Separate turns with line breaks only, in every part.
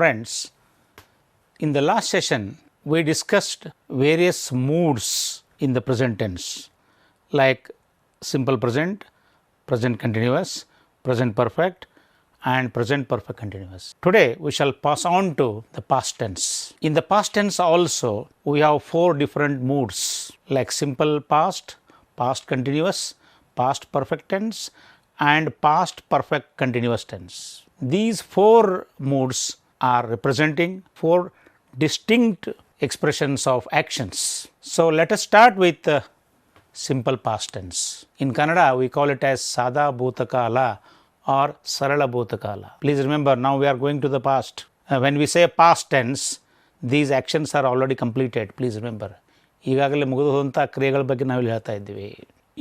friends, in the last session we discussed various moods in the present tense like simple present, present continuous, present perfect and present perfect continuous. Today we shall pass on to the past tense. In the past tense also we have 4 different moods like simple past, past continuous, past perfect tense and past perfect continuous tense. These 4 moods are representing 4 distinct expressions of actions. So, let us start with simple past tense. In Kannada we call it as Sada Bhutakala or Sarala Bhutakala. Please remember, now we are going to the past. When we say past tense, these actions are already completed. Please remember. ಈಗಾಗಲೇ ಮುಗಿದುವಂಥ ಕ್ರಿಯೆಗಳ ಬಗ್ಗೆ ನಾವು ಇಲ್ಲಿ ಹೇಳ್ತಾ ಇದ್ದೀವಿ.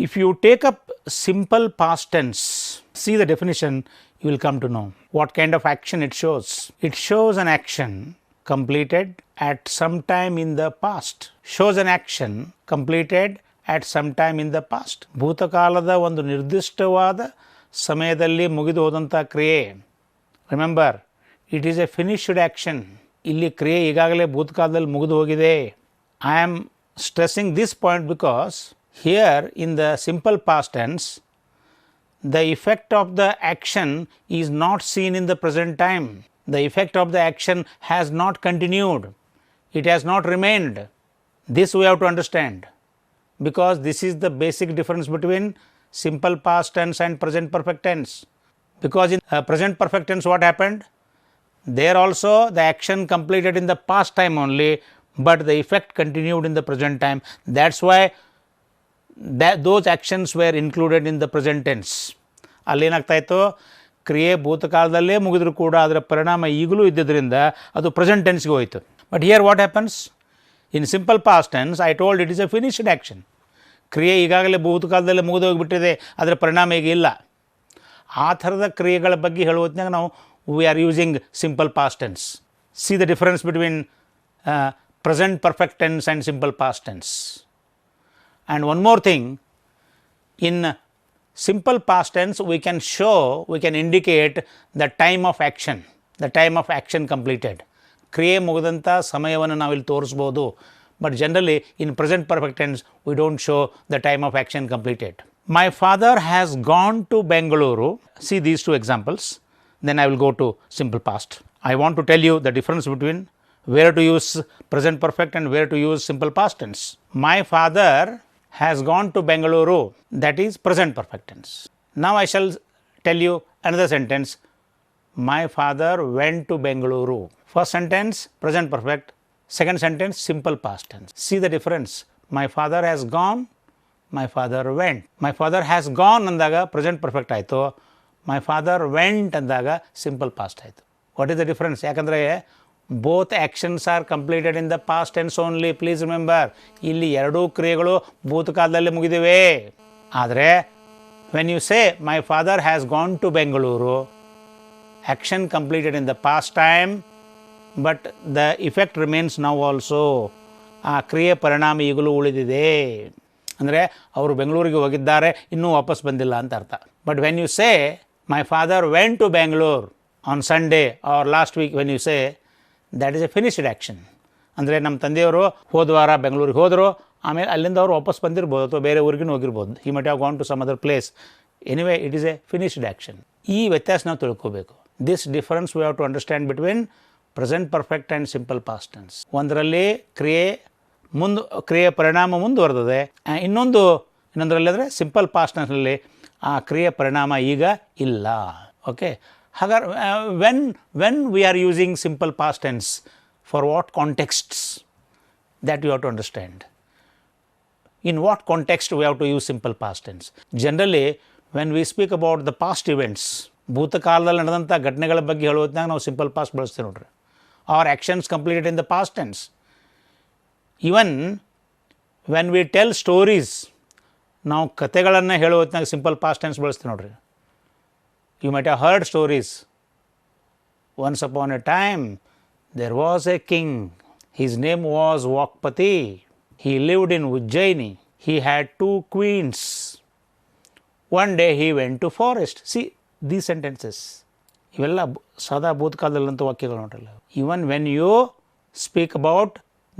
If you take up simple past tense, see the definition, you will come to know what kind of action it shows. It shows an action completed at some time in the past. Shows an action completed at some time in the past. ಭೂತಕಾಲದ ಒಂದು ನಿರ್ದಿಷ್ಟವಾದ ಸಮಯದಲ್ಲಿ ಮುಗಿದು ಹೋದಂಥ ಕ್ರಿಯೆ. Remember, it is a finished action. ಇಲ್ಲಿ ಕ್ರಿಯೆ ಈಗಾಗಲೇ ಭೂತಕಾಲದಲ್ಲಿ ಮುಗಿದು ಹೋಗಿದೆ. I am stressing this point because here in the simple past tense, the effect of the action is not seen in the present time. The effect of the action has not continued. It has not remained. This we have to understand, because this is the basic difference between simple past tense and present perfect tense. Because in present perfect tense what happened? There also the action completed in the past time only, but the effect continued in the present time. That's why those actions were included in the present tense. ಅಲ್ಲಿ ಏನಾಗ್ತಾ ಇತ್ತು, ಕ್ರಿಯೆ ಭೂತಕಾಲದಲ್ಲೇ ಮುಗಿದರೂ ಕೂಡ ಅದರ ಪರಿಣಾಮ ಈಗಲೂ ಇದ್ದಿದ್ದರಿಂದ ಅದು ಪ್ರೆಸೆಂಟ್ ಟೆನ್ಸ್ಗೆ ಹೋಯಿತು. But here what happens? In simple past tense I told it is A finished action. ಕ್ರಿಯೆ ಈಗಾಗಲೇ ಭೂತಕಾಲದಲ್ಲೇ ಮುಗಿದು ಹೋಗಿಬಿಟ್ಟಿದೆ, ಅದರ ಪರಿಣಾಮ ಈಗ ಇಲ್ಲ. ಆ ಥರದ ಕ್ರಿಯೆಗಳ ಬಗ್ಗೆ ಹೇಳುವುದನ್ನಾಗ ನಾವು we are using simple past tense. C the difference between present perfect tense and simple past tense. And one more thing, in simple past tense we can indicate the time of action, the time of action completed. ಕ್ರಿಯೆ ಮುಗಿದಂಥ ಸಮಯವನ್ನು ನಾವಿಲ್ಲಿ ತೋರಿಸ್ಬೋದು. But generally in present perfect tense we don't show the time of action completed. My father has gone to Bengaluru. See these 2 examples, then I will go to simple past. I want to tell you the difference between where to use present perfect and where to use simple past tense. My father has gone to Bengaluru, that is present perfect tense. Now I shall tell you another sentence. My father went to Bengaluru. First sentence present perfect, second sentence simple past tense. See the difference. My father has gone, my father went. My father has gone ಅಂದಾಗ present perfect ಆಯಿತು, my father went ಅಂದಾಗ simple past ಆಯಿತು. What is the difference? ಯಾಕಂದರೆ both actions are completed in the past tense only. Please remember, ಇಲ್ಲಿ ಎರಡೂ ಕ್ರಿಯೆಗಳು ಭೂತಕಾಲದಲ್ಲಿ ಮುಗಿದಿವೆ. ಆದರೆ when you say my father has gone to Bengaluru, action completed in the past time, but the effect remains now also. ಆ ಕ್ರಿಯೆ ಪರಿಣಾಮ ಈಗಲೂ ಉಳಿದಿದೆ. ಅಂದರೆ ಅವರು ಬೆಂಗಳೂರಿಗೆ ಹೋಗಿದ್ದಾರೆ, ಇನ್ನೂ ವಾಪಸ್ ಬಂದಿಲ್ಲ ಅಂತ ಅರ್ಥ. But when you say my father went to Bangalore on Sunday or last week, when you say that is a finished action. ಅಂದರೆ ನಮ್ಮ ತಂದೆಯವರು ಹೋದ ವಾರ ಬೆಂಗಳೂರಿಗೆ ಹೋದರು, ಆಮೇಲೆ ಅಲ್ಲಿಂದ ಅವರು ವಾಪಸ್ ಬಂದಿರ್ಬೋದು ಅಥವಾ ಬೇರೆ ಊರಿಗೂ ಹೋಗಿರ್ಬೋದು. He might have gone to some other place. Anyway it is a finished action. ಈ ವ್ಯತ್ಯಾಸ ನಾವು ತಿಳ್ಕೋಬೇಕು. This difference we have to understand between present perfect and simple past tense. ಒಂದರಲ್ಲಿ ಕ್ರಿಯೆ ಪರಿಣಾಮ ಮುಂದುವರೆದಿದೆ, ಇನ್ನೊಂದರಲ್ಲಿ ಅಂದರೆ ಸಿಂಪಲ್ ಪಾಸ್ಟ್ ಟೆನ್ಸ್ನಲ್ಲಿ ಆ ಕ್ರಿಯೆ ಪರಿಣಾಮ ಈಗ ಇಲ್ಲ. ಓಕೆ, ಹಾಗಾದ್ರೆ when we are using simple past tense, for what contexts, that you have to understand. In what context we have to use simple past tense? Generally when we speak about the past events, ಭೂತಕಾಲದಲ್ಲಿ ನಡೆದಂಥ ಘಟನೆಗಳ ಬಗ್ಗೆ ಹೇಳುವುದನ್ನಾಗ ನಾವು simple past ಬಳಸ್ತೀವಿ ನೋಡ್ರಿ. Or actions completed in the past tense. Even when we tell stories, ನಾವು ಕತೆಗಳನ್ನು ಹೇಳುವುದನ್ನಾಗ simple past tense ಬಳಸ್ತೀವಿ ನೋಡ್ರಿ. You might have heard stories. Once upon a time there was a king. His name was Vakpati. He lived in Ujjaini. He had 2 queens. One day he went to forest. See these sentences. ಇವೆಲ್ಲ ಸದಾ ಭೂತಕಾಲದಲ್ಲಂಥ ವಾಕ್ಯಗಳು ನೋಡಲ್ಲ. Even when you speak about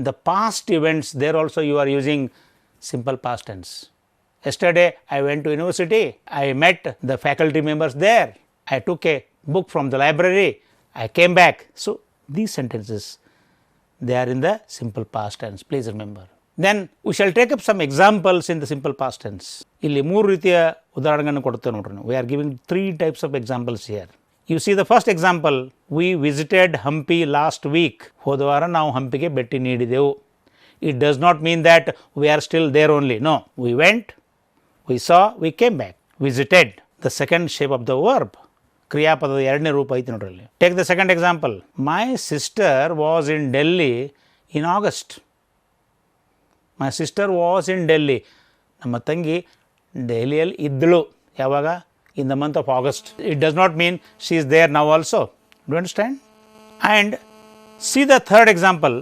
the past events, there also you are using simple past tense. Yesterday I went to university, I met the faculty members there, I took a book from the library, I came back. So these sentences, they are in the simple past tense, please remember. Then we shall take up some examples in the simple past tense. ಇಲ್ಲಿ 3 ರೀತಿಯ ಉದಾಹರಣೆಗಳನ್ನು ಕೊಡುತ್ತೇವೆ ನೋಡ್ರಿ. We are giving 3 types of examples here. You see the first example, we visited Hampi last week. ಹೋದ ವಾರ ನಾವು ಹಂಪಿಗೆ ಭೇಟಿ ನೀಡಿದೆವು. It does not mean that we are still there only. No, we went, we saw, we came back. Visited, the second shape of the verb. ಕ್ರಿಯಾಪದದ ಎರಡನೇ ರೂಪ ಐತಿ ನೋಡ್ರಲ್ಲಿ. Take the second example. My sister was in Delhi in August. My sister was in Delhi. ನಮ್ಮ ತಂಗಿ ಡೆಲ್ಲಿಯಲ್ಲಿ ಇದ್ದಳು. ಯಾವಾಗ? In the month of August. It does not mean she is there now also. Do you understand? And see the third example.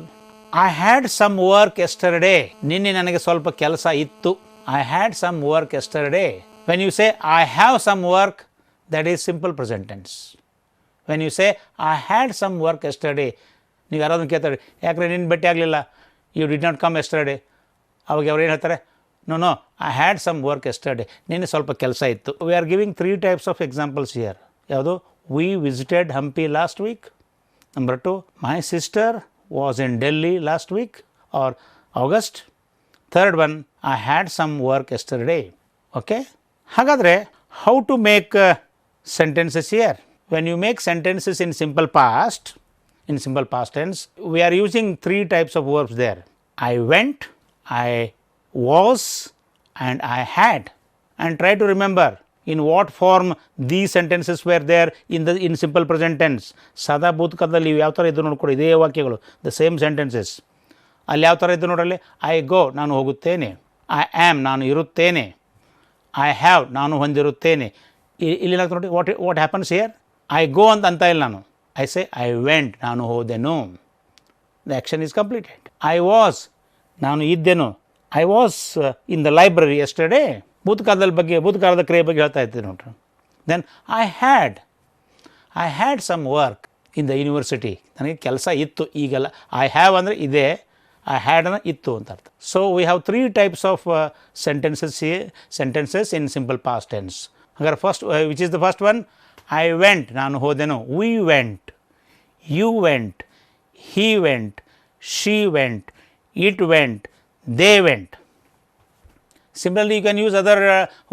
I had some work yesterday. ನಿನ್ನೆ ನನಗೆ ಸ್ವಲ್ಪ ಕೆಲಸ ಇತ್ತು. I had some work yesterday. When you say I have some work, that is simple present tense. When you say I had some work yesterday, ನೀವು ಯಾರಾದ್ರೂ ಕೇಳ್ತಾರೆ, ಯಾಕ್ರೆ ನಿನ್ನ ಭೇಟಿ ಆಗಲಿಲ್ಲ, you did not come yesterday. ಅವಾಗ ಅವ್ರು ಏನು ಹೇಳ್ತಾರೆ? No, I had some work yesterday. ನಿನ್ನೆ ಸ್ವಲ್ಪ ಕೆಲಸ ಇತ್ತು. We are giving 3 types of examples here. ಯಾವುದು? We visited Hampi last week. Number 2, my sister was in Delhi last week or August. Third one, I had some work yesterday. Okay? ಹಾಗಾದರೆ how to make sentences here? When you make sentences in simple past tense, we are using 3 types of verbs there. I went, I was and I had, and try to remember in what form these sentences were there in simple present tense. ಸದಾ ಭೂತಕಾಲದಲ್ಲಿ ಯಾವ ಥರ ಇದ್ದು ನೋಡ್ಕೊಡಿ, ಇದೇ ವಾಕ್ಯಗಳು, the same sentences. ಅಲ್ಲಿ ಯಾವ ಥರ ಇದ್ದು ನೋಡಲ್ಲಿ, I go, ನಾನು ಹೋಗುತ್ತೇನೆ, I am, ನಾನು ಇರುತ್ತೇನೆ, I have, ನಾನು ಹೊಂದಿರುತ್ತೇನೆ. ಇಲ್ಲಿ ನೋಡಿ what happens here? I go ಅಂತ ಇಲ್ಲ ನಾನು, I say I went, ನಾನು ಹೋದೆನು. The action is completed. I was, ನಾನು ಇದ್ದೆನು. I was in the library yesterday. ಭೂತಕಾಲದ ಕ್ರಿಯೆ ಬಗ್ಗೆ ಹೇಳ್ತಾ ಇರ್ತೀನಿ ನೋಡ್ರಿ. Then I had some work in the university. ನನಗೆ ಕೆಲಸ ಇತ್ತು. ಈಗೆಲ್ಲ I have ಅಂದರೆ ಇದೆ, I had ಅಂದರೆ ಇತ್ತು ಅಂತ ಅರ್ಥ. So we have 3 types of sentences in simple past tense. ಹಾಗಾದ್ರೆ first, which is the first one? I went, ನಾನು ಹೋದೆನು. We went, you went, he went, she went, it went, they went. Similarly, you can use other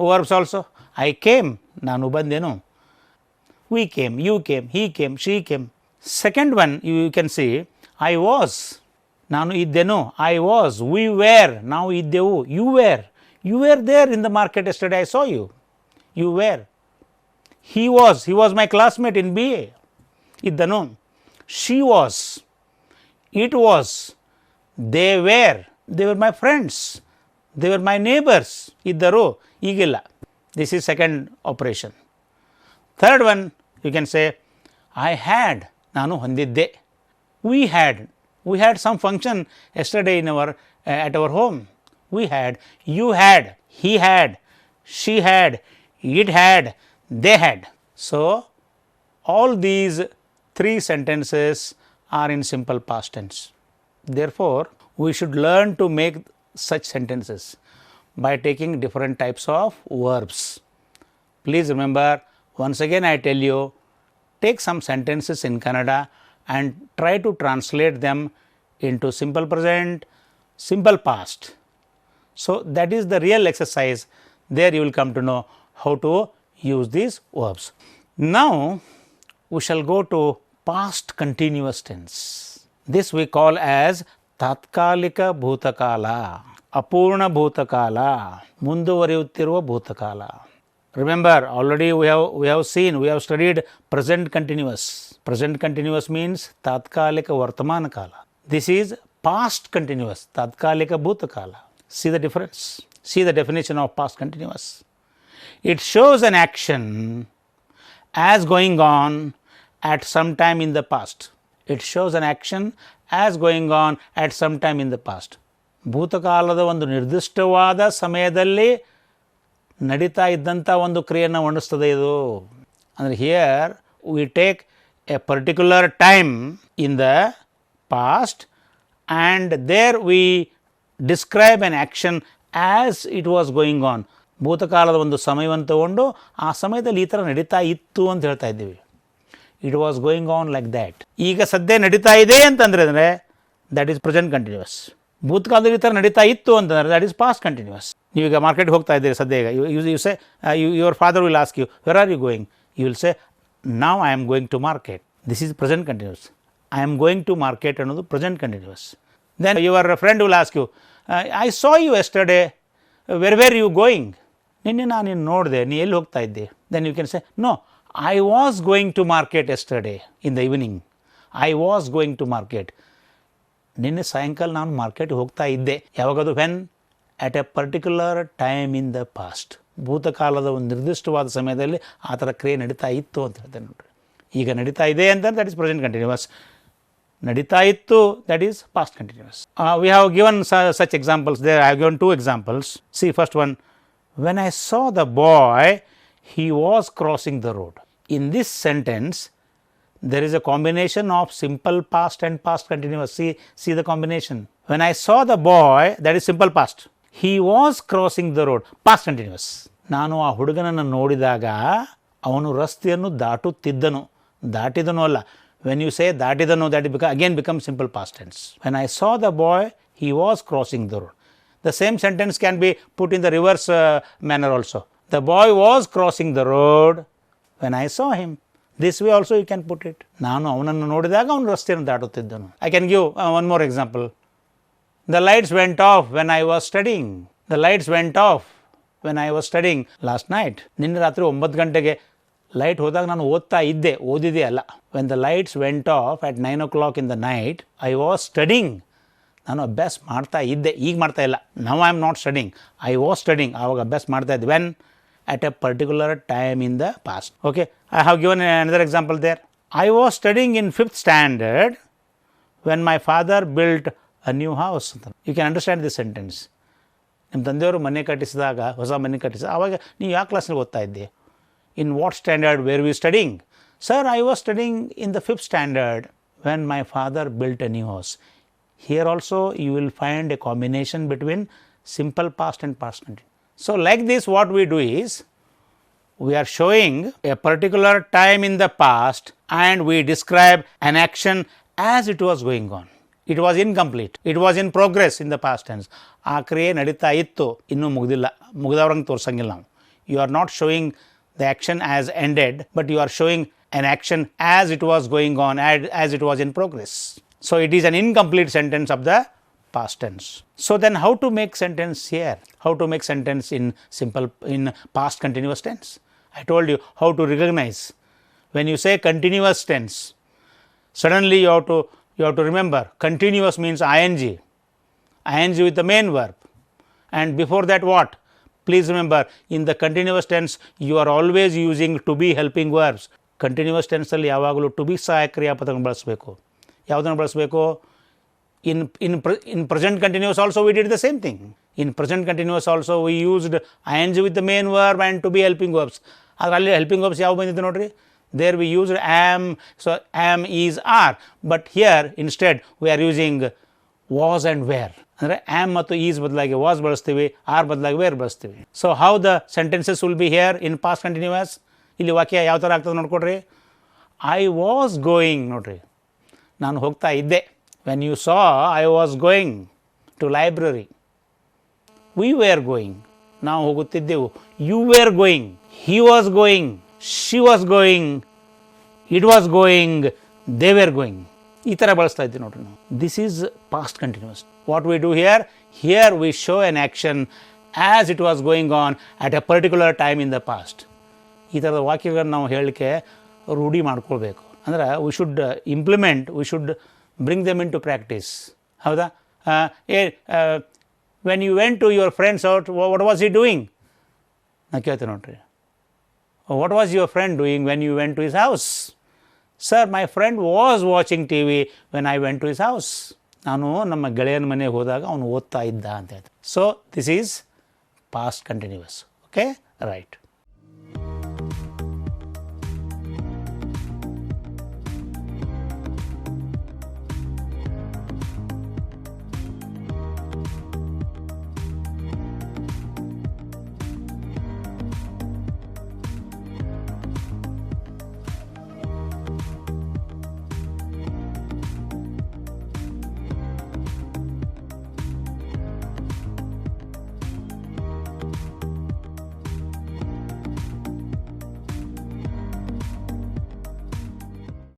verbs also. I came, ನಾನು ಬಂದೆನು. We came, you came, he came, she came. Second one, you can see, I was, ನಾನು ಇದ್ದೆನು. I was, we were, ನಾವು ಇದ್ದೆವು. You were there in the market yesterday, I saw you. You were. He was my classmate in BA. ಇದ್ದನು. She was, it was, they were my friends, they were my neighbors. ಇದ್ದರು, ಈಗಿಲ್ಲ. This is second operation. Third one, you can say I had, ನಾನು ಹೊಂದಿದ್ದೆ. We had some function yesterday at our home. We had, you had, he had, she had, it had, they had. So all these 3 sentences are in simple past tense. Therefore, we should learn to make such sentences by taking different types of verbs. Please remember, once again I tell you, take some sentences in Kannada and try to translate them into simple present, simple past. So that is the real exercise. There you will come to know how to use these verbs. Now we shall go to past continuous tense. This we call as ತಾತ್ಕಾಲಿಕ ಭೂತಕಾಲ, ಅಪೂರ್ಣ ಭೂತಕಾಲ, ಮುಂದುವರಿಯುತ್ತಿರುವ ಭೂತಕಾಲ. Remember, already we have studied present continuous. Present continuous means ತಾತ್ಕಾಲಿಕ ವರ್ತಮಾನ ಕಾಲ. This is past continuous, ತಾತ್ಕಾಲಿಕ ಭೂತಕಾಲ. See the difference? See the definition of past continuous. It shows an action as going on at some time in the past. It shows an action as going on at some time in the past. ಭೂತಕಾಲದ ಒಂದು ನಿರ್ದಿಷ್ಟವಾದ ಸಮಯದಲ್ಲಿ ನಡೀತಾ ಇದ್ದಂಥ ಒಂದು ಕ್ರಿಯೆಯನ್ನು ವರ್ಣಿಸ್ತದೆ ಇದು. ಅಂದರೆ here we take a particular time in the past and there we describe an action as it was going on. ಭೂತಕಾಲದ ಒಂದು ಸಮಯವನ್ನು ತಗೊಂಡು ಆ ಸಮಯದಲ್ಲಿ ಈ ಥರ ನಡೀತಾ ಇತ್ತು ಅಂತ ಹೇಳ್ತಾ ಇದ್ದೀವಿ. It was going on like that. ಈಗ ಸದ್ಯ ನಡೀತಾ ಇದೆ ಅಂತಂದರೆ ದ್ಯಾಟ್ ಈಸ್ ಪ್ರೆಸೆಂಟ್ ಕಂಟಿನ್ಯೂಸ್. ಭೂತಕಾಲದಲ್ಲಿ ಈ ಥರ ನಡೀತಾ ಇತ್ತು ಅಂತಂದರೆ ದ್ಯಾಟ್ ಈಸ್ ಪಾಸ್ಟ್ ಕಂಟಿನ್ಯೂಸ್. ನೀವೀಗ ಮಾರ್ಕೆಟ್ಗೆ ಹೋಗ್ತಾ ಇದ್ದೀರಿ ಸದ್ಯ. ಈಗ you say your father will ask you where are you going, you will say now I am going to market. This is present continuous. I am going to market ಅನ್ನೋದು present continuous. Then your friend will ask you I saw you yesterday, where you going, ನಿನ್ನೆ ನಾನು ನೀನು ನೋಡಿದೆ, ನೀ ಎಲ್ಲಿ ಹೋಗ್ತಾ ಇದ್ದೆ. Then you can say no I was going to market yesterday in the evening. I was going to market. ನಿನ್ನೆ ಸಾಯಂಕಾಲ ನಾನು ಮಾರ್ಕೆಟ್ಗೆ ಹೋಗ್ತಾ ಇದ್ದೆ. ಯಾವಾಗದು? When at a particular time in the past. ಭೂತಕಾಲದ ಒಂದು ನಿರ್ದಿಷ್ಟವಾದ ಸಮಯದಲ್ಲಿ ಆ ಥರ ಕ್ರಿಯೆ ನಡೀತಾ ಇತ್ತು ಅಂತ ಹೇಳ್ತೇನೆ ನೋಡ್ರಿ. ಈಗ ನಡೀತಾ ಇದೆ ಅಂತಂದ್ರೆ ದಟ್ ಈಸ್ ಪ್ರೆಸೆಂಟ್ ಕಂಟಿನ್ಯೂಸ್. ನಡೀತಾ ಇತ್ತು that is past continuous. We have given such examples there. I have given 2 examples. See, first one, when I saw the boy, he was crossing the road. In this sentence, there is a combination of simple past and past continuous. See the combination. When I saw the boy, that is simple past. He was crossing the road, past continuous. ನಾನು ಆ ಹುಡುಗನನ್ನು ನೋಡಿದಾಗ ಅವನು ರಸ್ತೆಯನ್ನು ದಾಟುತ್ತಿದ್ದನು, ದಾಟಿದನು ಅಲ್ಲ. When you say ದಾಟಿದನು, that again becomes simple past tense. When I saw the boy, he was crossing the road. The same sentence can be put in the reverse manner also. The boy was crossing the road when I saw him. This way also you can put it. ನಾನು ಅವನನ್ನು ನೋಡಿದಾಗ ಅವನು ರಸ್ತೆಯನ್ನು ದಾಟುತ್ತಿದ್ದನು. I can give one more example. The lights went off when I was studying. The lights went off when I was studying last night. ನಿನ್ನೆ ರಾತ್ರಿ 9 ಗಂಟೆಗೆ light ಹೋದಾಗ ನಾನು ಓದಿದೆ ಅಲ್ಲ. When the lights went off at 9 o'clock in the night, I was studying. ನಾನು ಅಭ್ಯಾಸ ಮಾಡ್ತಾ ಇದ್ದೆ, ಈಗ ಮಾಡ್ತಾ ಇಲ್ಲ. Now I am not studying. I was studying. ಆವಾಗ ಅಭ್ಯಾಸ ಮಾಡ್ತಾ ಇದ್ದೆ. When? At a particular time in the past. Okay, I have given another example there. I was studying in 5th standard when my father built a new house. You can understand this sentence. ನಿಮ್ಮ ತಂದೆಯವರು ಮನೆ ಕಟ್ಟಿಸಿದಾಗ, ಹೊಸ ಮನೆ ಕಟ್ಟಿಸಿದಾಗ ಆವಾಗ ನೀವು ಯಾವ ಕ್ಲಾಸ್ನಲ್ಲಿ ಓದ್ತಾ ಇದ್ದೆ? In what standard were we studying? Sir, I was studying in the 5th standard when my father built a new house. Here also you will find a combination between simple past and past continuous. So like this, what we do is, we are showing a particular time in the past and we describe an action as it was going on. It was incomplete. It was in progress in the past tense. ಆ ಕ್ರಿಯೆ ನಡೀತಾ ಇತ್ತು, ಇನ್ನೂ ಮುಗಿದಿಲ್ಲ, ಮುಗಿದವ್ರಂಗೆ ತೋರಿಸಂಗಿಲ್ಲ ನಾವು. You are not showing the action as ended, but you are showing an action as it was going on, as it was in progress. So it is an incomplete sentence of the past tense. So then how to make sentence here? How to make sentence in past continuous tense? I told you how to recognize. When you say continuous tense, suddenly you have to remember continuous means ing with the main verb, and before that what? Please remember, in the continuous tense you are always using to be helping verbs. Continuous tense ಅಲ್ಲಿ ಯಾವಾಗಲೂ to be ಸಹಾಯಕ ಕ್ರಿಯಾಪದಗಳನ್ನು ಬಳಸಬೇಕು. ಯಾವುದನ್ನು ಬಳಸಬೇಕು? In present continuous also we did the same thing. In present continuous also we used ing with the main verb and to be helping verbs. ಅದರಲ್ಲಿ helping verbs ಯಾವ ಬಂದಿದೆ ನೋಡ್ರಿ? There we used am, so am, is, are, but here instead we are using was and were. ಅಂದರೆ am ಮತ್ತು is ಬದಲಾಗಿ was ಬಳಸ್ತೀವಿ, are ಬದಲಾಗಿ were ಬಳಸ್ತೀವಿ. So how the sentences will be here in past continuous? ಇಲ್ಲಿ ವಾಕ್ಯ ಯಾವ ಥರ ಆಗ್ತದೆ ನೋಡ್ಕೊಡ್ರಿ. ಐ ವಾಸ್ ಗೋಯಿಂಗ್, ನೋಡ್ರಿ ನಾನು ಹೋಗ್ತಾ ಇದ್ದೆ. When you saw I was going to library. We were going, ನಾವು ಹೋಗುತ್ತಿದ್ದೆವು. You were going, he was going, she was going, it was going, they were going. ಈ ಥರ ಬಳಸ್ತಾ ಇದ್ದೀವಿ ನೋಡ್ರಿ ನಾವು. This is past continuous. What we do here? Here we show an action as it was going on at a particular time in the past. ಈ ಥರದ ವಾಕ್ಯಗಳನ್ನು ನಾವು ಹೇಳಲಿಕ್ಕೆ ರೂಢಿ ಮಾಡ್ಕೊಳ್ಬೇಕು. ಅಂದರೆ we should implement, we should bring them into practice. ಹೌದಾ? When you went to your friend's house, what was he doing? ನಾ ಕೇಳ್ತೀನಿ ನೋಡ್ರಿ. What was your friend doing when you went to his house? Sir, my friend was watching TV when I went to his house. ನಾನು ನಮ್ಮ ಗೆಳೆಯನ ಮನೆಗೆ ಹೋದಾಗ ಅವನು ಓದ್ತಾ ಇದ್ದ ಅಂತ ಹೇಳ್ತಾರೆ. So this is past continuous. Okay, right.